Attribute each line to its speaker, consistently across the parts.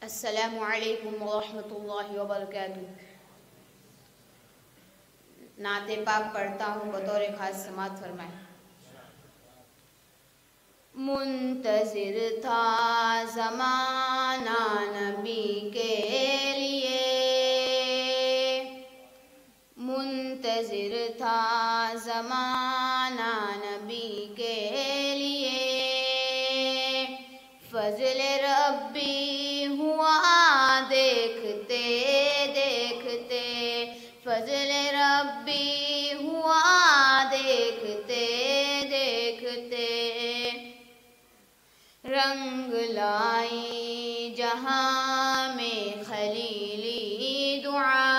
Speaker 1: السلام علیکم ورحمۃ اللہ وبرکاتہ۔ نعت پاک پڑھتا ہوں، بطور خاص سماعت فرمائیں۔ منتظر تھا زمانہ نبی کے لیے، منتظر تھا زمانہ نبی کے لیے، فضل ربی ہوا دیکھتے دیکھتے، فضل ربی ہوا دیکھتے دیکھتے، رنگ لائی جہاں میں خلیلی دعا،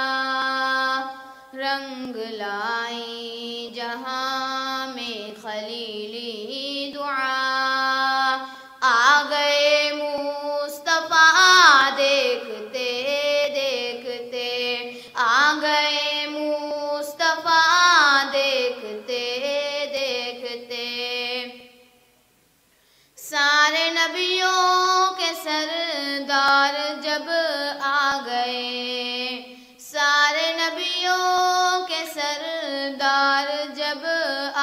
Speaker 1: رنگ لائی جہاں میں خلیلی دعا، آ گئے مصطفیٰ دیکھتے دیکھتے، آ گئے مصطفیٰ دیکھتے دیکھتے، سارے نبیوں کے سردار جب آ گئے، سارے نبیوں کے سردار جب آ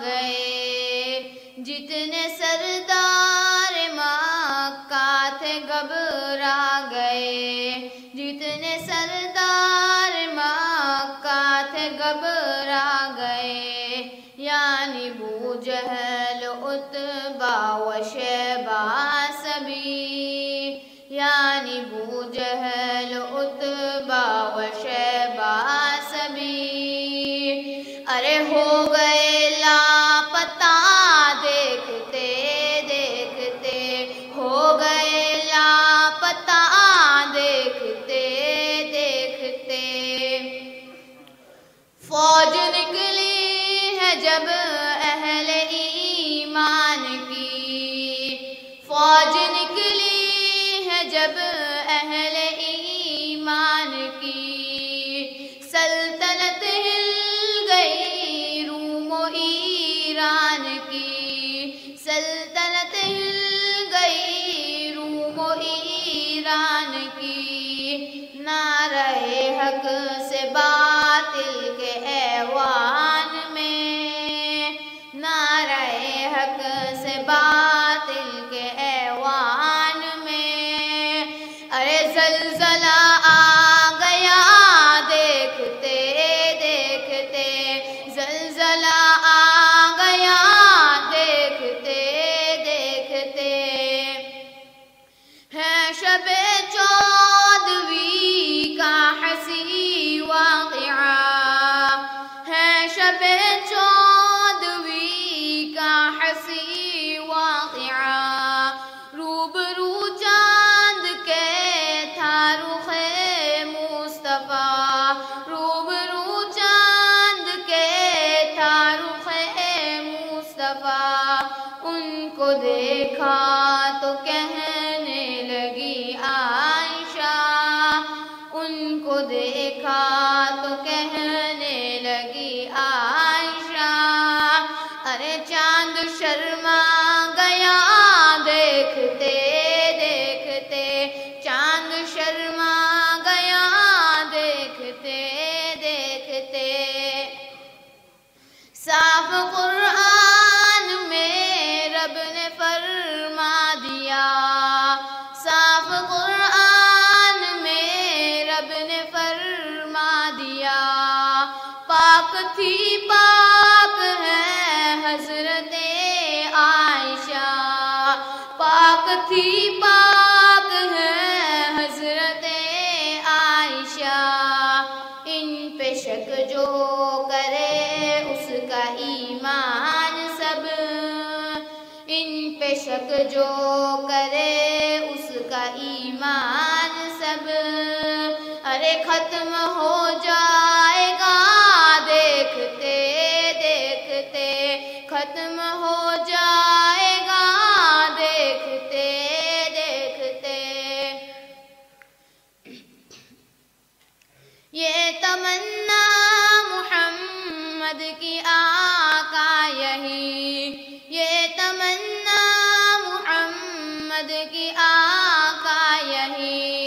Speaker 1: گئے، جتنے سردار مکہ تھے گھبرا گئے، جتنے سردار مکہ تھے گھبرا گئے، یعنی ابو جہل عتبہ و شیبہ سبھی، یعنی ابو جہل عتبہ و شیبہ سبھی، ارے ہو گئے لاپتہ دیکھتے دیکھتے، ہو گئے لاپتہ دیکھتے دیکھتے، فوج نکلی ہے جب اہل ایمان کی، فوج نکلی ہے جب اہل ایمان کی، سلطنت ہل گئی روم و ایران کی، سلطنت ہل گئی روم و ایران کی، نعرہ حق سے باطل کے ایوان میں، نعرہ حق سے باطل کے ایوان میں، ارے زلزلہ آ گیا دیکھتے دیکھتے، زلزلہ آ گیا دیکھتے دیکھتے، ہے شب 14ویں کا حسی واقعہ، ہے شب 14ویں کا حسی واقعہ، روبرو چاند کے تھا رخ مصطفیٰ، روبرو چاند کے تھا رخ مصطفیٰ، ان کو دیکھا تو کہنے لگی عائشہ، ان کو دیکھا تو کہنے لگی عائشہ، ارے چاند شرما گیا دیکھتے دیکھتے، چاند شرما گیا دیکھتے دیکھتے، صاف قرآن میں رب نے فرما دیا، صاف قرآن میں رب نے فرما دیا، پاک تھی پاک ہے حضرت عائشہ، پاک تھی پاک ہے حضرت عائشہ، ان پہ شک جو کرے اس کا ایمان سب، ان پہ شک جو کرے اس کا ایمان سب، ارے ختم ہو جائے گا دیکھتے دیکھتے، ختم ہو جائے گا دیکھتے دیکھتے، یہ تمنا محمد کی آقا یہی، یہ تمنا محمد کی آقا یہی،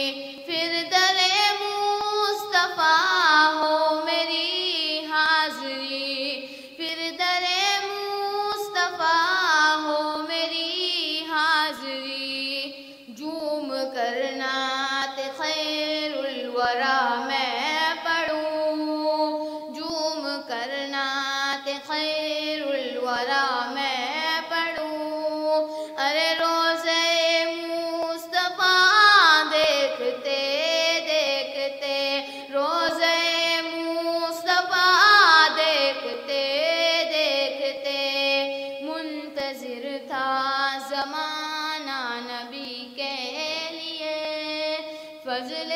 Speaker 1: کر نعت خیر الورا میں پڑھوں، جھوم کر نعت خیر الورا میں پڑھوں، ارے روزے مصطفیٰ دیکھتے دیکھتے، روزے مصطفیٰ دیکھتے دیکھتے، منتظر تھا زمانہ نبی کے لیے، فضل